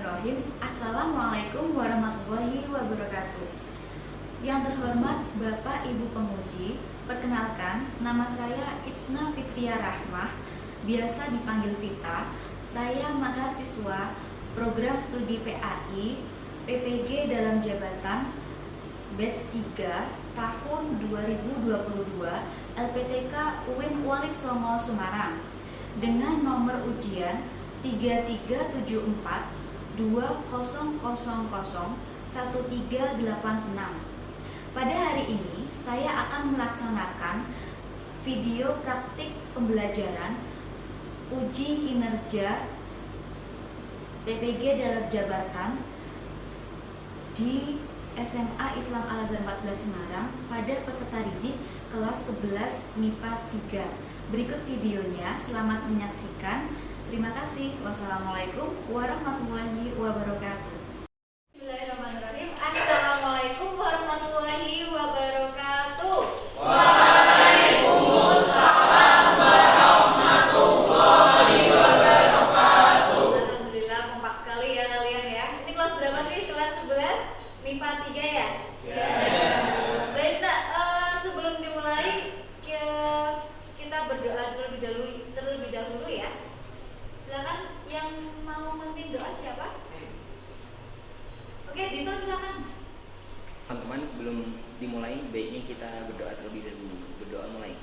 Bismillahirrahmanirrahim. Assalamualaikum warahmatullahi wabarakatuh. Yang terhormat Bapak Ibu Penguji, perkenalkan nama saya Itsna Fitria Rahmah, biasa dipanggil Vita. Saya mahasiswa program studi PAI PPG dalam jabatan batch 3 tahun 2022 LPTK UIN Wali Songo Semarang dengan nomor ujian 337420001386. Pada hari ini saya akan melaksanakan video praktik pembelajaran uji kinerja PPG dalam jabatan di SMA Islam Al-Azhar 14 Semarang pada peserta didik kelas 11 MIPA 3. Berikut videonya, selamat menyaksikan. Terima kasih. Wassalamualaikum warahmatullahi wabarakatuh. Bismillahirrahmanirrahim. Assalamualaikum warahmatullahi wabarakatuh. Waalaikumsalam warahmatullahi wabarakatuh. Alhamdulillah kompak sekali ya kalian ya. Ini kelas berapa sih? Kelas 11 MIPA 3 ya? Ya. Baik, Nak, sebelum dimulai kita berdoa terlebih dahulu ya. Silakan yang mau memimpin doa siapa? Oke, Dito silakan. Teman-teman, sebelum dimulai baiknya kita berdoa terlebih dahulu. Berdoa mulai.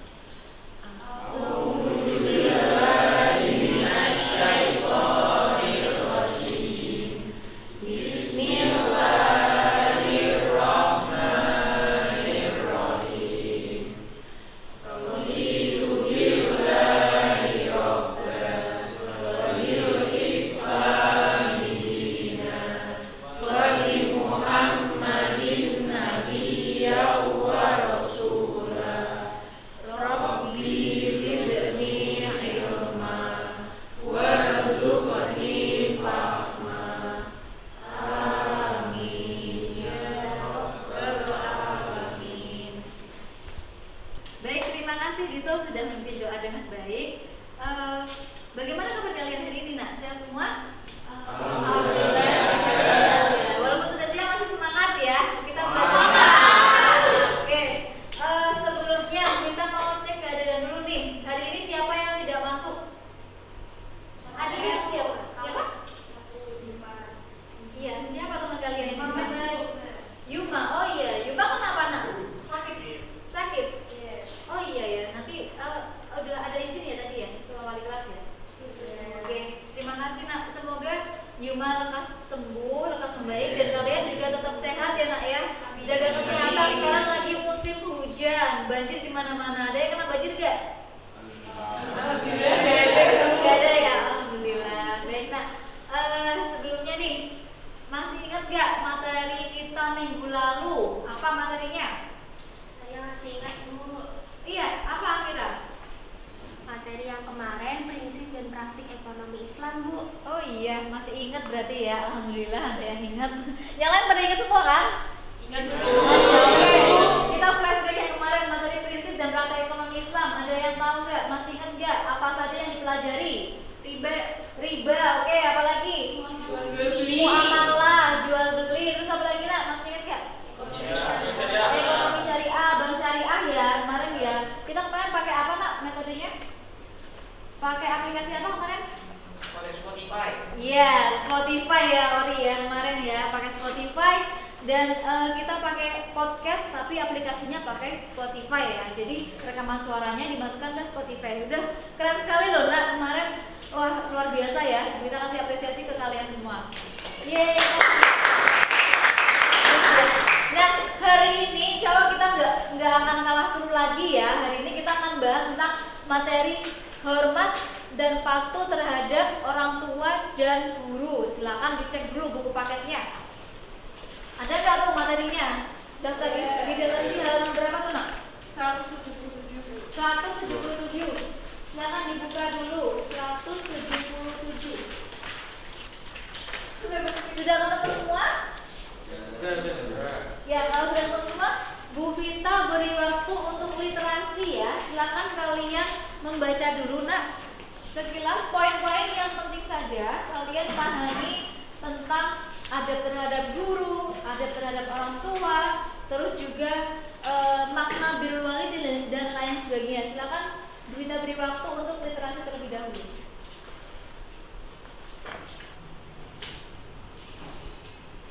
A'udzubillahiminasyaitonirrajim. Bismillahirrahmanirrahim. Raditu billahi rabban wa bil islami dinan wa bi Muhammadin nabiyyan wa rasulah. Rabbi zidni ilma warzuqni fahma. Amin ya rabbal alamin. Baik, terima kasih Dito sudah memimpin doa dengan baik. Bagaimana kabar kalian hari ini, Nak? Sehat semua? Alhamdulillah. Ya, walaupun sudah siang masih semangat ya. Kita belajar. Oke, sebelumnya kita mau cek keadaan dulu nih. Hari ini siapa yang tidak masuk? Ada yang siapa? Siapa? Iya, siapa teman kalian? Yuma. Oh iya, Yuma kenapa, Nak? Sakit. Oh iya ya, nanti udah ada izin ya tadi ya sama wali kelas ya. Oke, terima kasih Nak. Semoga Yuma lekas sembuh, lekas membaik, dan kalian juga tetap sehat ya Nak ya. Jaga kesehatan. Sekarang lagi musim hujan, banjir di mana-mana. Ada yang kena banjir gak? Gak ada ya, alhamdulillah. Baik Nak. Sebelumnya nih, masih ingat gak materi kita minggu lalu? Apa materinya? Saya masih ingat Bu, Iya, apa Amira? materi yang kemarin prinsip dan praktik ekonomi Islam Bu. Oh iya, masih ingat berarti ya. Alhamdulillah ada yang ingat. Yang lain pada ingat semua kan? Ingat Oke, kita flashback yang kemarin materi prinsip dan praktik ekonomi Islam. Ada yang tahu nggak? Masih ingat nggak apa saja yang dipelajari? Riba, oke, apa lagi? jual beli. Muamalah, jual beli, terus apa lagi Nak? Masih ingat nggak? Ekonomi syariah, bank syariah ya kemarin ya. Kita kemarin pakai apa Nak metodenya? Pakai aplikasi apa kemarin? Pakai Spotify. Iya, Spotify ya Ori ya kemarin ya, pakai Spotify dan kita pakai podcast tapi aplikasinya pakai Spotify ya. Jadi rekaman suaranya dimasukkan ke Spotify. Udah keren sekali loh Nak kemarin. Wah, luar biasa ya. Kita kasih apresiasi ke kalian semua. Yeay. Nah, hari ini insya Allah kita nggak akan kalah seru lagi ya. Hari ini kita akan bahas tentang materi hormat dan patuh terhadap orang tua dan guru. Silakan dicek dulu buku paketnya. Ada nggak tuh materinya? Daftar di halaman berapa tuh Nak? 177. 177. Silakan dibuka dulu. 177. Sudah ketemu semua? Ya, kalau sudah ketemu semua, Bu Vita beri waktu untuk literasi ya. Silakan kalian membaca dulu Nak. Sekilas poin-poin yang penting saja kalian pahami tentang adab terhadap guru, adab terhadap orang tua, terus juga makna birrul walidain dan lain sebagainya. Silakan kita beri waktu untuk literasi terlebih dahulu.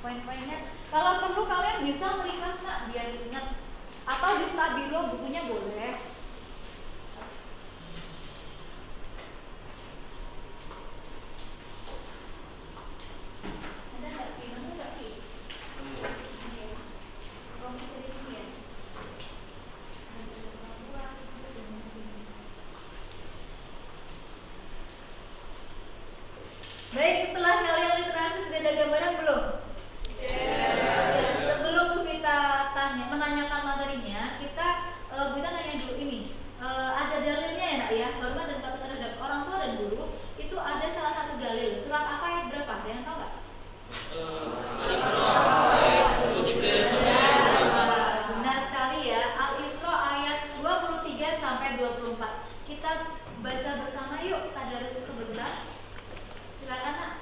Poin-poinnya, kalau perlu kalian bisa meringkas nak biar ingat, atau di stabilo bukunya boleh. Ada nggak Ki? Nemu nggak Ki? Kalau kita di sini ya. Baik, setelah kalian literasi sudah ada gambaran belum? Ya, sebelum kita menanyakan materinya, kita Bu Ita tanya dulu ini. Ada dalilnya ya nak ya, hormat dan patuh terhadap orang tua dan guru. Itu ada salah satu dalil. Surat apa ayat berapa? Ada yang tahu nggak? Benar sekali ya. Al-Isra ayat 23 sampai 24. Kita baca bersama yuk, tadarus sebentar. Silakan nak.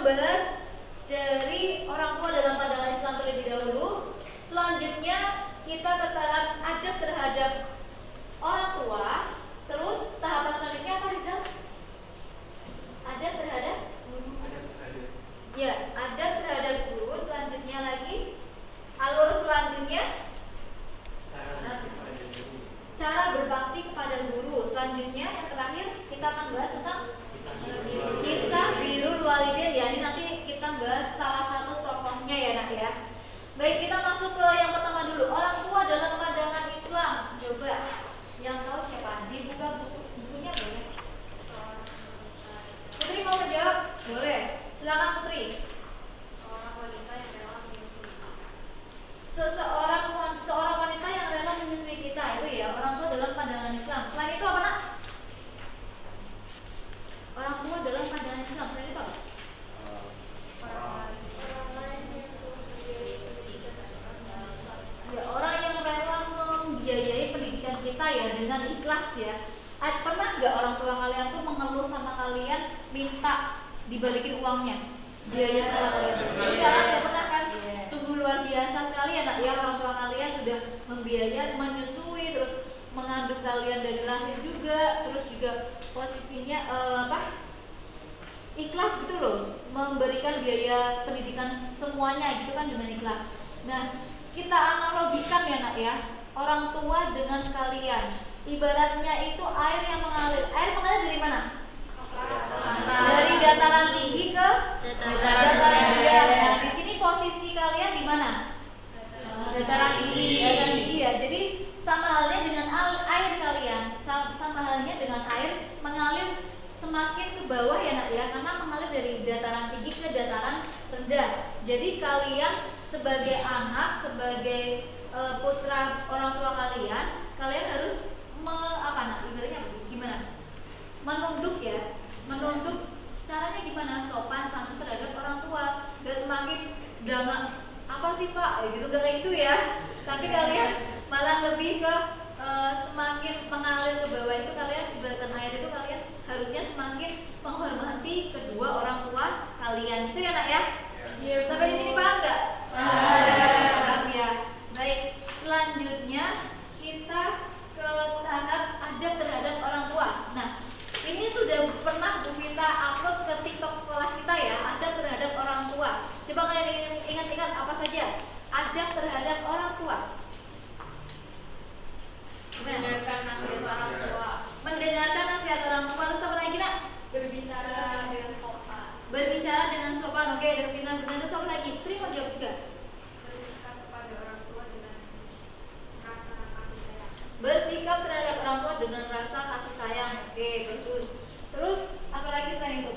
membahas dari orang tua dalam pandangan Islam terlebih dahulu. Selanjutnya kita ke tahap adab terhadap orang tua. Terus tahapan selanjutnya apa, Rizal? Adab terhadap guru. Ya, adab terhadap guru. Selanjutnya lagi alur selanjutnya cara berbakti kepada guru. Selanjutnya yang terakhir kita akan bahas tentang kisah birrul walidain, ya. Ini nanti kita bahas salah satu tokohnya ya nak ya. Baik, kita masuk ke yang pertama dulu. Orang tua dalam pandangan Islam. Coba yang tahu siapa? Dibuka bukunya boleh. Putri mau menjawab? Boleh. Silakan Putri. Seorang wanita yang rela menyusui kita, itu ya orang tua dalam pandangan Islam. Selain itu apa nak? Orang tua dalam pandangan Islam. Selain itu apa? Ya, orang yang rela membiayai pendidikan kita ya dengan ikhlas ya. Pernah nggak orang tua kalian tuh mengeluh sama kalian minta dibalikin uangnya? Biaya sekolah kalian? Enggak pernah kan? Sungguh luar biasa sekali ya nak ya, orang tua kalian sudah membiayai, menyusui, terus mengandung kalian dari lahir juga, terus juga posisinya ikhlas gitu loh, memberikan biaya pendidikan semuanya gitu kan dengan ikhlas. Nah, kita analogikan ya nak ya, orang tua dengan kalian, ibaratnya itu air yang mengalir. Air mengalir dari mana? Dari dataran tinggi ke dataran rendah. Nah, di sini posisi kalian di mana? Dataran tinggi. Dataran tinggi ya. Jadi sama halnya dengan air kalian, sama halnya dengan air mengalir semakin ke bawah ya nak ya, karena mengalir dari dataran tinggi ke dataran rendah. Jadi kalian sebagai anak, sebagai putra orang tua kalian harus ibaratnya gimana? Menunduk ya, menunduk. Caranya gimana? Sopan santun terhadap orang tua. Gak semakin drama apa sih pak? Gitu gak kayak gitu ya. Tapi kalian malah lebih ke semakin mengalir ke bawah itu, kalian ibaratkan air itu kalian harusnya semakin menghormati kedua orang tua kalian. Gitu ya nak ya? Sampai di sini paham nggak? Paham ya. Baik. Selanjutnya kita ke tahap adab terhadap orang tua. Nah, ini sudah pernah Bu Vita upload ke TikTok sekolah kita ya, adab terhadap orang tua. Coba kalian ingat-ingat apa saja adab terhadap orang tua. Mendengarkan nasihat orang tua. Mendengarkan nasihat orang tua. Terus apa lagi nak? Berbicara dengan sopan. Berbicara dengan sopan. Oke, Devina benar. Terus apa lagi? Putri mau jawab juga. Bersikap kepada orang tua dengan rasa kasih sayang. Bersikap terhadap orang tua dengan rasa kasih sayang. Oke, betul. Terus apa lagi selain itu?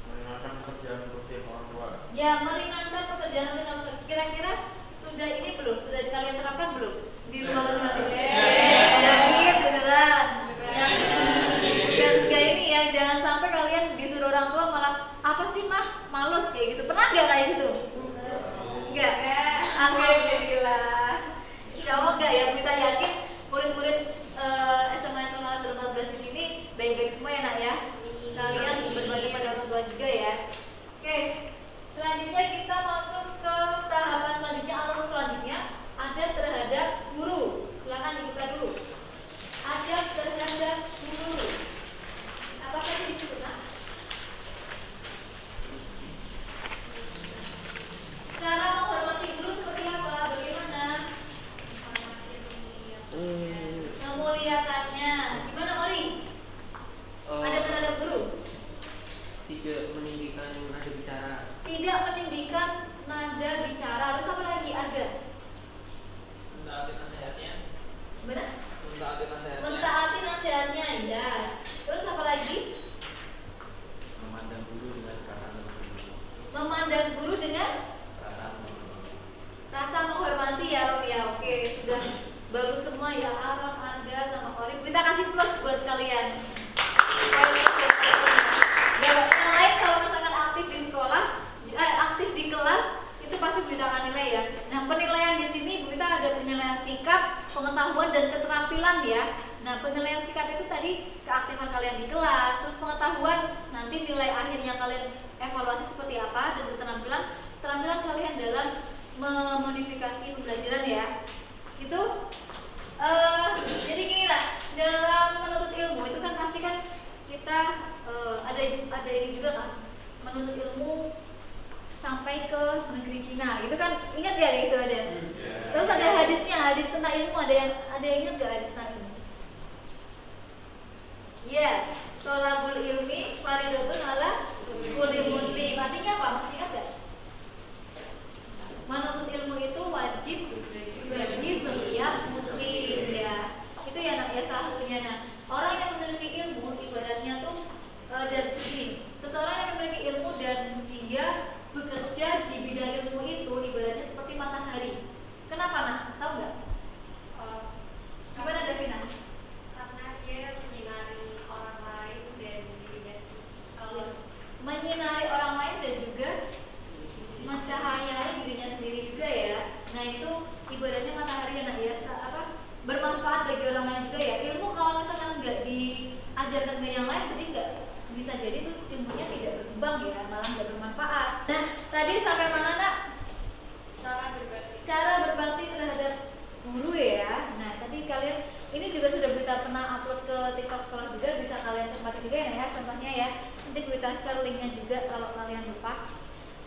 Meringankan pekerjaan rutin orang tua. Ya, meringankan pekerjaan rutin orang tua. Kira-kira sudah ini belum? Sudah kalian terapkan belum di rumah masing-masing? Yakin beneran? Gak ini ya, jangan sampai kalian disuruh orang tua malah apa sih mah males kayak gitu. Pernah gak kayak gitu? Enggak. Alhamdulillah. Insya Allah enggak ya. Kita yakin murid-murid SMA 14 di sini baik-baik semua ya nak ya. Kalian berbagi pada orang tua juga ya. Oke. Selanjutnya kita masuk ke tahapan selanjutnya, alur selanjutnya adab terhadap guru. Silakan dibuka dulu. Adab terhadap guru. Apa saja disebut nak? Cara menghormati guru seperti apa? Bagaimana? Memuliakannya. Gimana Ori? Adab terhadap guru. Tidak meninggikan nada bicara. Tidak meninggikan nada bicara. Terus apa lagi? Ada? Mentaati nasihatnya. Benar? Mentaati nasihatnya. Mentaati nasihatnya, ya. Terus apa lagi? Memandang guru dengan perasaan menghormati. Memandang guru dengan Perasaan menghormati. rasa menghormati ya Rob ya. Oke, sudah bagus semua ya Aron, Arga, sama Ori. Kita kasih plus buat kalian. Yang lain kalau misalkan aktif di sekolah, aktif di kelas, itu pasti Bu Ita akan nilai ya. Nah, penilaian di sini Bu Ita ada penilaian sikap, pengetahuan dan keterampilan ya. Nah, penilaian sikap itu tadi keaktifan kalian di kelas, terus pengetahuan nanti nilai akhirnya kalian evaluasi seperti apa dan keterampilan kalian dalam memodifikasi pembelajaran ya. Gitu. Jadi gini lah, dalam menuntut ilmu itu kan pasti kan kita ada ini juga kan, menuntut ilmu sampai ke negeri Cina gitu kan, ingat gak itu ada? Terus ada hadis tentang ilmu, ada yang ingat gak hadis tentang ilmu? Ya, tolabul ilmi faridatun ala kulli muslim. Artinya apa? Masih ingat gak? Menuntut ilmu itu wajib bagi setiap muslim ya. Itu ya nak ya, salah satunya. Nah, orang yang memiliki ilmu ibaratnya tuh dan ini seseorang yang memiliki ilmu dan dia bekerja di bidang ilmu itu ibaratnya seperti matahari. Kenapa nak? Tahu nggak? Gimana Davina? Karena dia menyinari orang lain dan dirinya sendiri. Menyinari orang lain dan juga mencahayai dirinya sendiri juga ya. Nah itu ibaratnya matahari ya nak ya, bermanfaat bagi orang lain juga ya. Ilmu kalau misalnya nggak diajarkan ke yang lain berarti nggak bisa jadi tuh ilmunya tidak berkembang ya, malah nggak bermanfaat. Nah tadi sampai mana nak? Cara berbakti terhadap guru ya. Nah tadi kalian ini juga sudah kita pernah upload ke TikTok sekolah juga, bisa kalian cermati juga ya contohnya ya. Nanti kita share linknya juga kalau kalian lupa.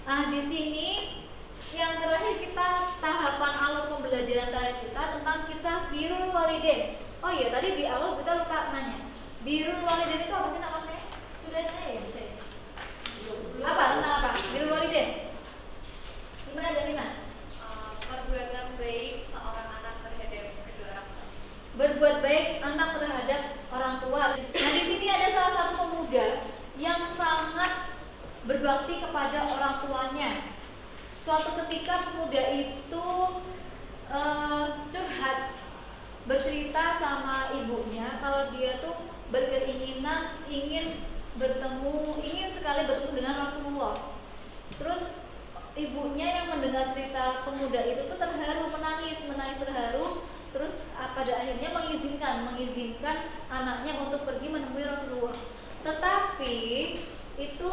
Nah di sini yang terakhir kita tahapan alur pembelajaran terakhir kita tentang kisah birrul walidain. Oh iya tadi di awal kita lupa nanya. Birrul walidain itu apa sih namanya? Sudah nanya ya bisa ya? Apa tentang apa? Birrul walidain. Gimana Davina? Perbuatan baik seorang anak terhadap kedua orang tua. Berbuat baik anak terhadap orang tua. Nah di sini ada salah satu pemuda yang sangat berbakti kepada orang tuanya. Suatu ketika pemuda itu curhat, bercerita sama ibunya kalau dia tuh berkeinginan ingin sekali bertemu dengan Rasulullah. Terus ibunya yang mendengar cerita pemuda itu tuh terharu, menangis terharu. Terus pada akhirnya mengizinkan anaknya untuk pergi menemui Rasulullah. Tetapi itu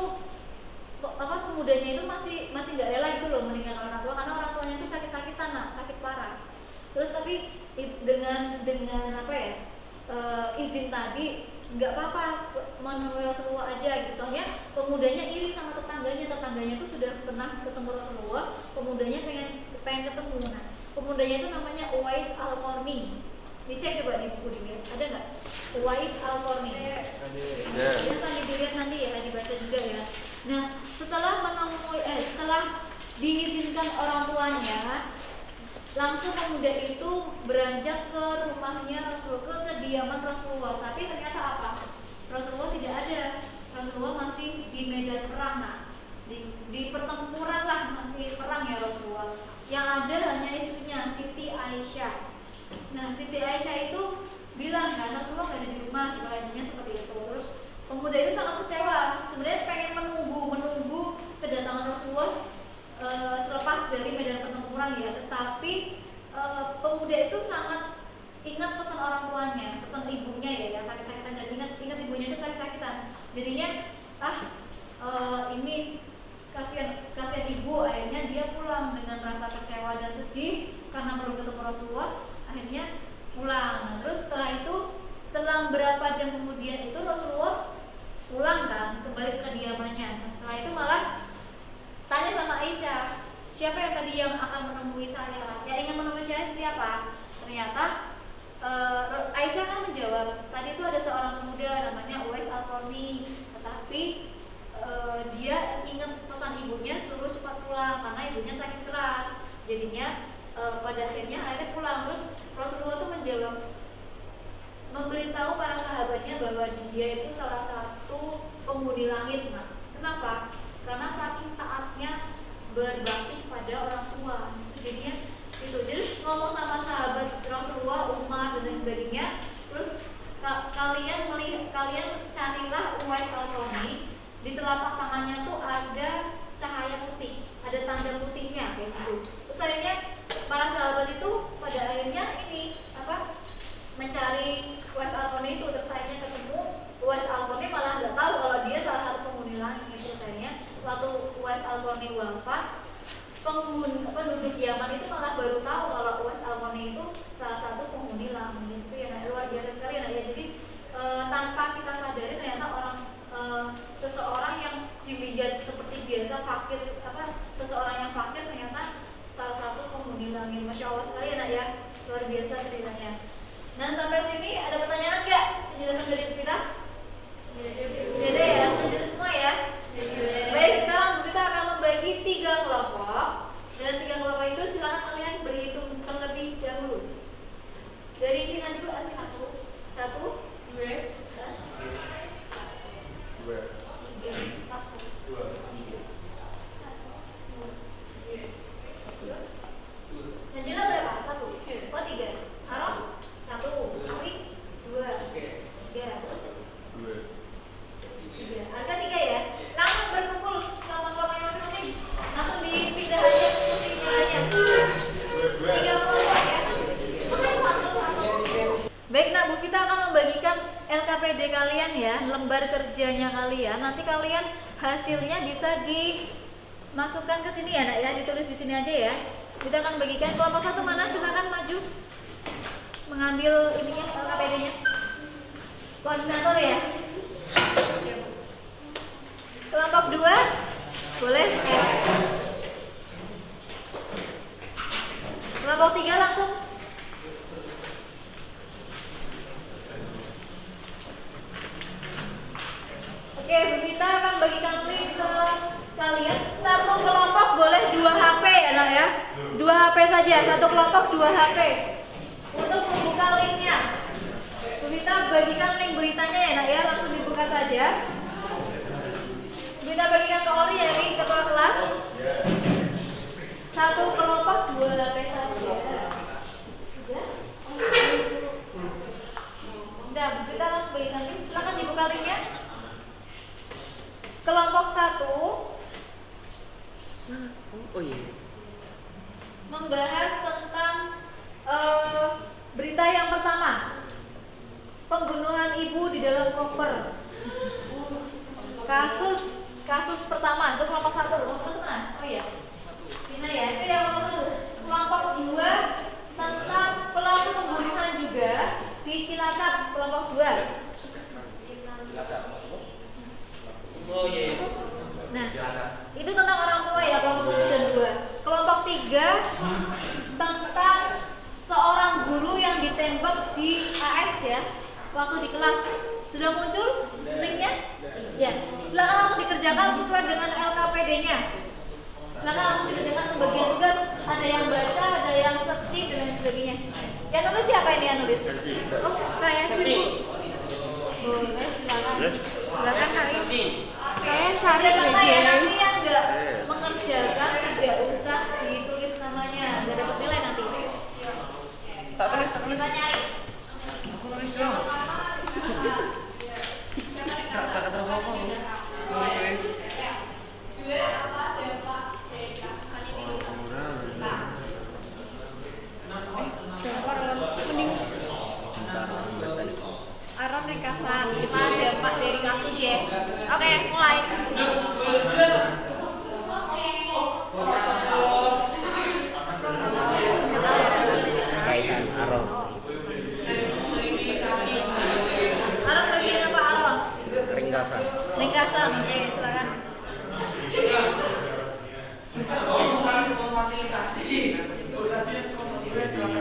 pemudanya itu masih nggak rela gitu loh meninggalkan orang tua karena orang tuanya itu sakit-sakitan nak, sakit parah. Terus tapi dengan izin tadi nggak apa-apa menemui Rasulullah aja gitu. Soalnya pemudanya iri sama tetangganya tuh sudah pernah ketemu Rasulullah, pemudanya pengen ketemu. Nah, pemudanya itu namanya Uwais Al-Qarni. Dicek coba di buku dilihat, ada nggak? Uwais Al-Qarni. Ya, sambil dilihat nanti ya, dibaca juga ya. Nah, setelah diizinkan orang tuanya, langsung pemuda itu beranjak ke rumahnya Rasulullah, ke kediaman Rasulullah. Tapi ternyata apa? Rasulullah tidak ada. Rasulullah masih di medan perang, nah. Di pertempuran lah, masih perang ya Rasulullah. Yang ada hanya istrinya Siti Aisyah. Nah, Siti Aisyah itu bilang kan Rasulullah nggak ada di rumah, kaliannya seperti itu. Terus pemuda itu sangat kecewa. Sebenarnya pengen menunggu kedatangan Rasulullah selepas dari medan pertempuran ya. Tetapi pemuda itu sangat ingat pesan orang tuanya, pesan ibunya ya, yang sakit-sakitan, dan ingat ibunya itu sakit-sakitan. Jadinya ini kasihan ibu, akhirnya dia pulang dengan rasa kecewa dan sedih karena belum ketemu Rasulullah. Akhirnya pulang. Nah, terus setelah berapa jam kemudian itu Rasulullah pulang kan, kembali ke kediamannya. Nah, setelah itu malah tanya sama Aisyah, siapa yang tadi yang akan menemui saya? Yang ingin menemui saya siapa? Ternyata Aisyah kan menjawab, tadi itu ada seorang pemuda namanya Uwais Al-Qarni, tetapi dia ingat pesan ibunya suruh cepat pulang karena ibunya sakit keras. Jadinya pada akhirnya pulang. Terus Rasulullah tuh menjawab, memberitahu para sahabatnya bahwa dia itu salah satu penghuni langit. Nah, kenapa? Karena saking taatnya berbakti pada orang tua. Jadinya itu. Jadi ngomong sama sahabat Rasulullah, Umar dan lain sebagainya. Terus kalian carilah Uwais Al-Qarni. Di telapak tangannya tuh ada cahaya putih, ada tanda putihnya kayak gitu. Terus akhirnya para sahabat itu pada akhirnya mencari Uwais Al-Qarni itu. Terus akhirnya ketemu Uwais Al-Qarni, malah nggak tahu kalau dia salah satu penghuni langit. Terus akhirnya wafat, penduduk Yaman itu malah baru tahu kalau Uwais Al-Qarni itu salah satu penghuni langit. Itu ya, luar biasa sekali ya. Jadi tanpa kita sadari ternyata seseorang yang dilihat seperti biasa fakir, seseorang yang fakir ternyata salah satu penghuni langit. Masya Allah sekali ya, luar biasa ceritanya. Nah, sampai sini ada pertanyaan nggak? Penjelasan dari kita? Udah ya, sudah jelas semua ya. Baik, sekarang kita akan membagi 3 kelompok. Dan 3 kelompok itu silakan kalian berhitung terlebih dahulu. Dari Vina dulu, ada 1, 2, 3. Najila berapa? 1. Oh 3. Aron? 1. Ali? 2. 3. Terus? 3. Harga 3 ya? Langsung berkumpul sama kelompok masing-masing. Langsung dipindah aja posisinya aja. 3 kelompok ya. Baik, nah Bu Vita akan membagikan LKPD kalian ya, lembar kerjanya kalian. Nanti kalian hasilnya bisa dimasukkan ke sini ya, Nak ya, ditulis di sini aja ya. Kita akan bagikan kelompok 1 mana? Silakan maju mengambil ininya LKPD-nya. Koordinator ya. Kelompok 2 boleh sekarang. Kelompok 3 langsung. Oke, Bu Vita akan bagikan link ke kalian. Satu kelompok boleh 2 HP ya, Nak ya. 2 HP saja, satu kelompok 2 HP. Untuk membuka linknya, Bu Vita bagikan link beritanya ya, Nak ya, langsung dibuka saja. Bu Vita bagikan ke Ori ya, link ketua kelas. Satu kelompok 2 HP saja. Sudah? Udah, Bu Vita langsung bagikan link. Silakan dibuka linknya. Kelompok 1 membahas tentang berita yang pertama, pembunuhan ibu di dalam koper. Kasus pertama itu kelompok 1. Kelompok 1 mana? Oh iya, Vina ya, itu yang kelompok 1. Kelompok 2 tentang pelaku pembunuhan juga di Cilacap, kelompok 2. Oh iya. Nah, itu tentang orang tua ya, kelompok 1 dan 2. Kelompok 3 tentang seorang guru yang ditembak di AS ya, waktu di kelas. Sudah muncul linknya? Ya, silakan langsung dikerjakan sesuai dengan LKPD-nya. Silakan langsung dikerjakan pembagian tugas. Ada yang baca, ada yang searching dan lain sebagainya. Yang nulis siapa ini yang nulis? Oh, saya sih. Boleh, silakan. Silakan kali. Kalian cari sama ya, nanti yang nggak mengerjakan tidak usah ditulis namanya, nggak dapat nilai nanti. Tak tulis. Kita nyari. Aku nulis dong. Kata apa? Aron ringkasan, kita dampak dari kasus ya. Oke, mulai. Kaitan Aron. Aron bagian apa Aron? Ringkasan. Ringkasan, oke silakan.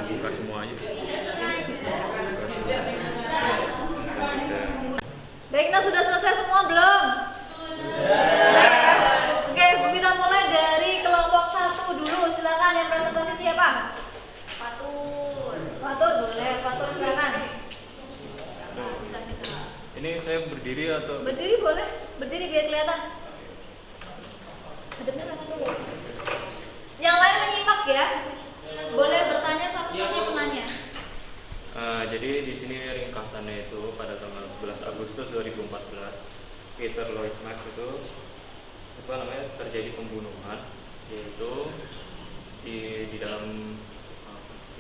Buka semua aja. Baik, nah sudah selesai semua belum? Sudah ya? Oke, Bu Vita mulai dari kelompok 1 dulu. Silakan yang presentasi siapa? Fatur boleh, Fatur silakan. Bisa. Ini saya berdiri atau? Berdiri boleh, berdiri biar kelihatan. Hadapnya sama dulu. Yang lain menyimak ya. Boleh bertanya satu saja penanya. Jadi di sini ringkasannya itu pada tanggal 11 Agustus 2014 Peter Louis Mack itu terjadi pembunuhan, yaitu di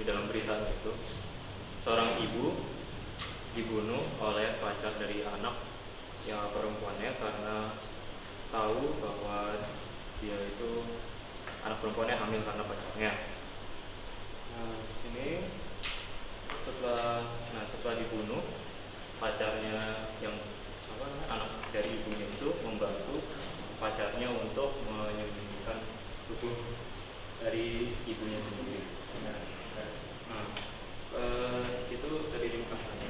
dalam berita itu seorang ibu dibunuh oleh pacar dari anak yang perempuannya karena tahu bahwa dia itu anak perempuannya hamil karena pacarnya. Nah, di sini setelah dibunuh, pacarnya yang anak dari ibunya itu membantu pacarnya untuk menyembunyikan tubuh dari ibunya sendiri. Nah, itu dari ringkasannya.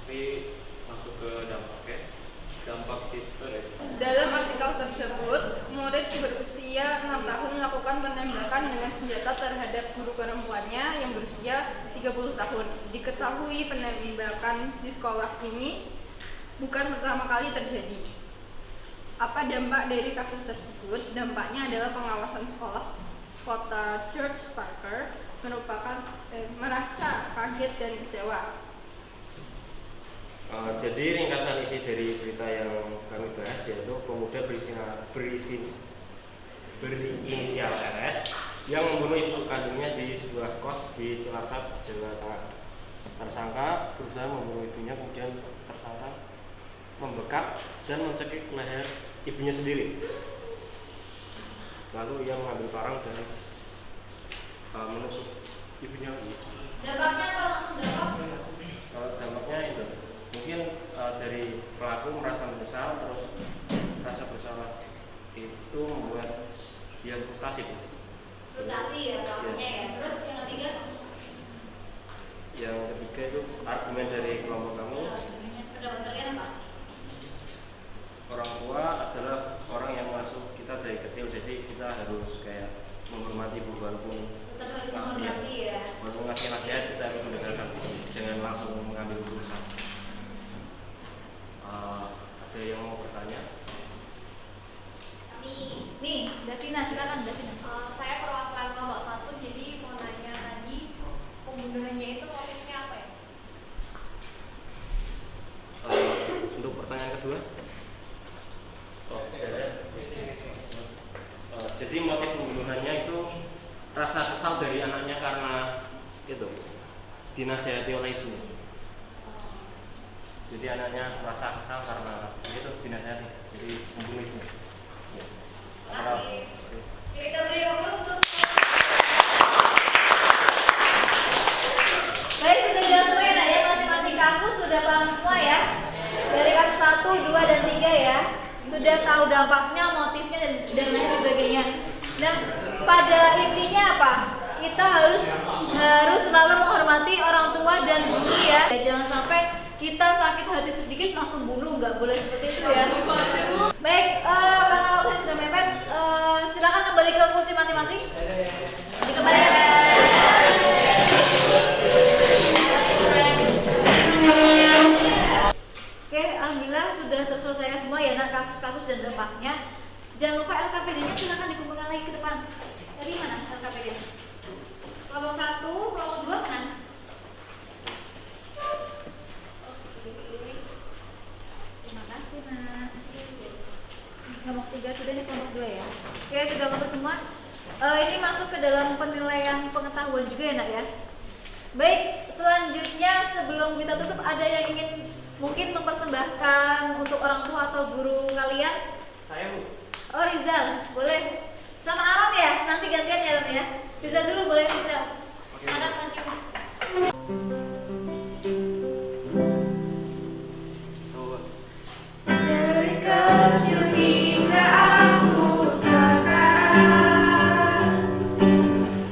Tapi masuk ke dampaknya. Dampak itu Dalam artikel tersebut, murid berusia 6 tahun melakukan penembakan dengan senjata terhadap guru perempuannya yang berusia 30 tahun. Diketahui penembakan di sekolah ini bukan pertama kali terjadi. Apa dampak dari kasus tersebut? Dampaknya adalah pengawasan sekolah. Kota George Parker merasa kaget dan kecewa. Jadi ringkasan isi dari berita yang kami bahas yaitu pemuda berinisial RS yang membunuh ibu kandungnya di sebuah kos di Cilacap, Jawa Tengah. Tersangka berusaha membunuh ibunya, kemudian tersangka membekap dan mencekik leher ibunya sendiri. Lalu ia mengambil parang dan menusuk ibunya. Dampaknya apa langsung dampak? Dampaknya itu mungkin dari pelaku merasa menyesal, terus rasa bersalah itu membuat dia frustasi. Frustasi ya pelakunya ya. Terus yang ketiga? Yang ketiga itu argumen dari kelompok kami. Pendapat kalian apa? Orang tua adalah orang yang masuk kita dari kecil, jadi kita harus kayak menghormati walaupun Tetap harus menghormati ya. walaupun ngasih nasihat kita harus mendengarkan, jangan langsung mengambil keputusan. Ada yang mau bertanya? Nih, Davina, silakan Davina. Saya perwakilan kelompok 1, jadi mau nanya tadi pembunuhannya itu motifnya apa ya? Untuk pertanyaan kedua, jadi motif pembunuhannya itu rasa kesal dari anaknya karena itu dinasihati oleh ibu. Jadi anaknya merasa kesal karena itu dinasihati, jadi membunuh ibu. Kita beri fokus untuk. Baik, sudah jelas semua ya, ya. Masing-masing kasus sudah paham semua ya. Dari kasus 1, 2, dan 3 ya. Sudah tahu dampaknya, motifnya, dan lain sebagainya. Nah, pada intinya apa? Kita harus selalu menghormati orang tua dan guru ya. Jangan sampai kita sakit hati sedikit langsung bunuh, nggak boleh seperti itu ya. Baik, karena waktu sudah mepet, silakan kembali ke kursi masing-masing. Oke, alhamdulillah sudah terselesaikan semua ya nak, kasus-kasus dan dampaknya. Jangan lupa LKPD-nya silakan dikumpulkan lagi ke depan. Dari mana LKPD? Kelompok 1, kelompok 2 mana? Terima kasih nak. Kelompok 3 sudah, nih kelompok 2 ya. Oke, sudah kumpul semua. Ini masuk ke dalam penilaian pengetahuan juga ya nak ya. Baik, selanjutnya sebelum kita tutup, ada yang ingin mungkin mempersembahkan untuk orang tua atau guru kalian? Saya Bu. Oh, Rizal, boleh. Sama Aron ya, nanti gantian ya Aron ya. Rizal dulu, boleh Rizal. Semangat mancing. Dari kecil hingga aku sekarang,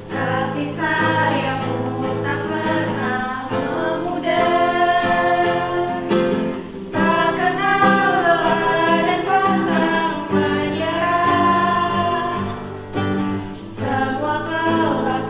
kasih sayangmu tak pernah memudar. Tak kenal lelah dan pantang menyerah. Semua kelak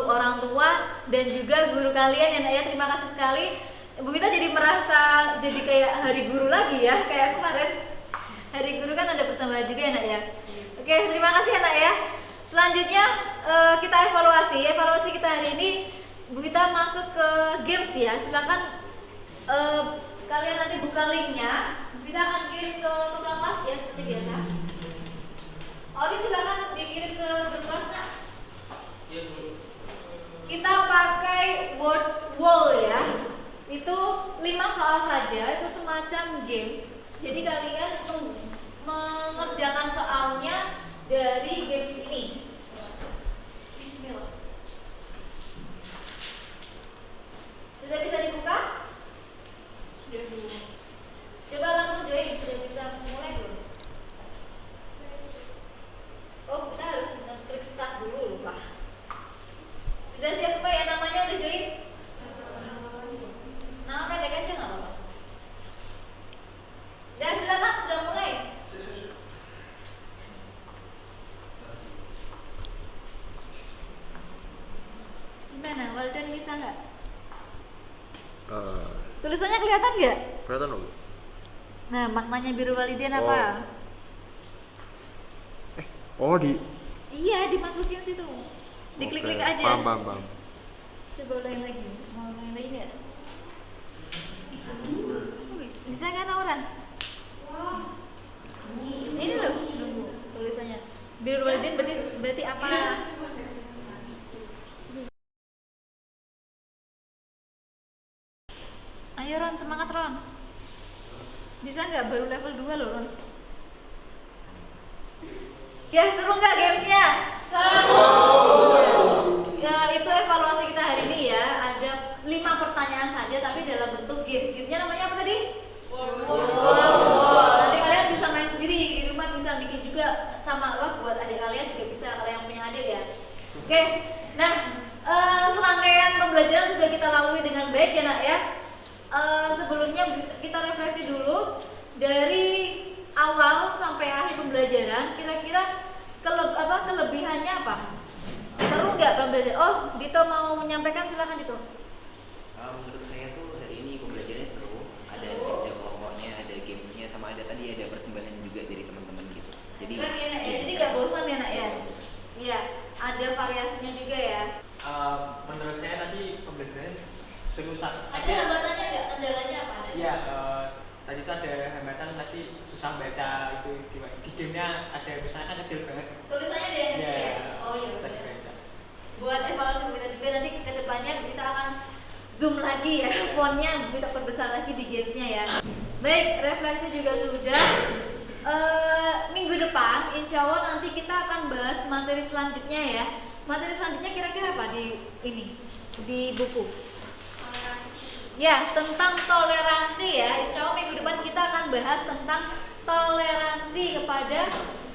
untuk orang tua dan juga guru kalian ya nak ya. Terima kasih sekali. Bu Vita jadi merasa jadi kayak hari guru lagi ya, kayak kemarin hari guru kan ada persembahan juga ya nak ya. Oke, terima kasih ya nak ya. Selanjutnya kita evaluasi kita hari ini. Bu Vita masuk ke games ya. Silakan kalian nanti buka linknya. Bu Vita akan kirim ke ketua kelas ya seperti biasa. Oke, silakan dikirim ke grup kelas nak. Kita pakai word wall ya. Itu 5 soal saja, itu semacam games. Jadi kalian mengerjakan soalnya dari games ini. Bismillah. Sudah bisa dibuka? Sudah dulu. Coba langsung join, sudah bisa mulai belum? Oh, kita harus klik start dulu lupa. Sudah siap semua ya, namanya udah join? Nama pendek aja nggak apa-apa. Dan silakan sudah mulai. Gimana, Walden bisa nggak? Tulisannya kelihatan nggak? Kelihatan dong. Nah, maknanya biru walidin apa? Oh di. Iya, dimasukin situ. Diklik-klik Oke, aja. Paham. Coba ulangi lagi. Mau ulangi lagi nggak? Bisa kan Auran? Ini loh, nunggu tulisannya. Biru walidin berarti apa? Ayo Ron, semangat Ron. Bisa nggak? Baru level 2 loh Ron. Ya, seru nggak gamesnya? Seru. Ya, itu evaluasi kita hari ini ya. Ada 5 pertanyaan saja tapi dalam bentuk games. Gamesnya namanya apa tadi? Wall. Nanti kalian bisa main sendiri di rumah, bisa bikin juga sama buat adik kalian juga bisa kalau yang punya adik ya. Oke. Nah, serangkaian pembelajaran sudah kita lalui dengan baik ya nak ya. Sebelumnya kita refleksi dulu dari awal sampai akhir pembelajaran. Kira-kira kelebihannya apa? Seru nggak pembelajaran? Oh, Dito mau menyampaikan, silakan Dito. Menurut saya tuh hari ini pembelajarannya seru. Ada kerja kelompoknya, ada gamesnya, sama ada tadi ada persembahan juga dari teman-teman gitu. Jadi keren ya nak ya. Jadi nggak bosan ya nak ya. Iya, ada variasinya juga ya. Menurut saya tadi pembelajaran seru sekali. Ada hambatannya nggak? Kendalanya apa? Iya, tadi tuh ada hambatan, tadi susah baca itu gimana. Di gamenya ada misalnya kan kecil banget. Tulisannya dia kecil ya? Oh iya susah benar. dibaca. Buat evaluasi kita juga nanti ke depannya kita akan zoom lagi ya, fontnya kita perbesar lagi di gamesnya ya. Baik, refleksi juga sudah. Minggu depan insya Allah nanti kita akan bahas materi selanjutnya ya. Materi selanjutnya kira-kira apa di buku? Ya, tentang toleransi ya. Insya Allah minggu depan kita akan bahas tentang toleransi kepada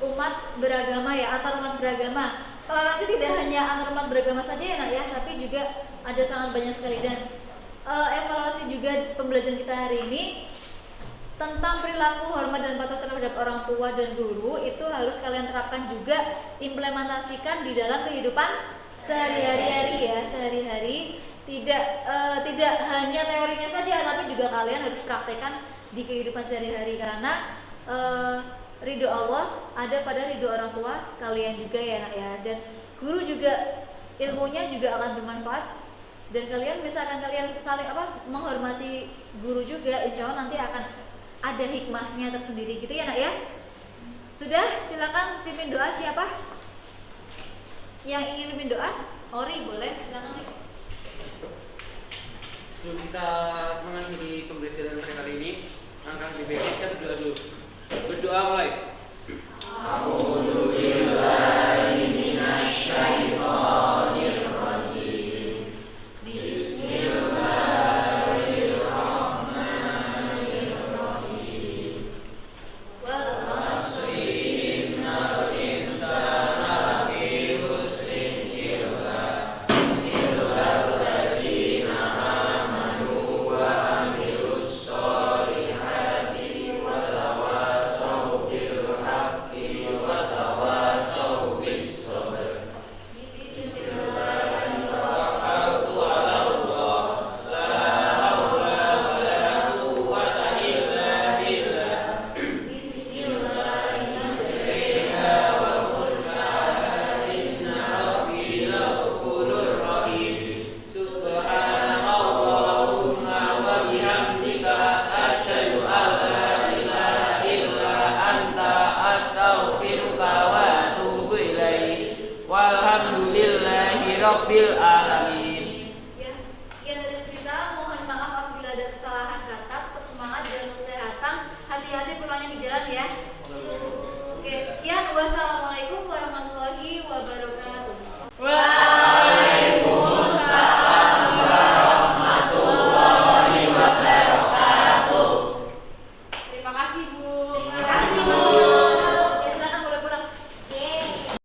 umat beragama ya, antar umat beragama. Toleransi tidak hanya antar umat beragama saja ya nak ya, tapi juga ada sangat banyak sekali. Dan evaluasi juga pembelajaran kita hari ini tentang perilaku hormat dan patuh terhadap orang tua dan guru itu harus kalian terapkan juga, implementasikan di dalam kehidupan sehari-hari ya, sehari-hari. Tidak hanya teorinya saja, tapi juga kalian harus praktekkan di kehidupan sehari-hari karena ridho Allah ada pada ridho orang tua kalian juga ya nak ya. Dan guru juga ilmunya juga akan bermanfaat dan kalian saling menghormati guru juga, insya Allah nanti akan ada hikmahnya tersendiri gitu ya nak ya. Sudah, silakan pimpin doa. Siapa yang ingin pimpin doa? Ori boleh, silakan Ori. Sebelum kita mengakhiri pembelajaran pada kali ini, langkah lebih baik kita berdoa dulu. Berdoa mulai.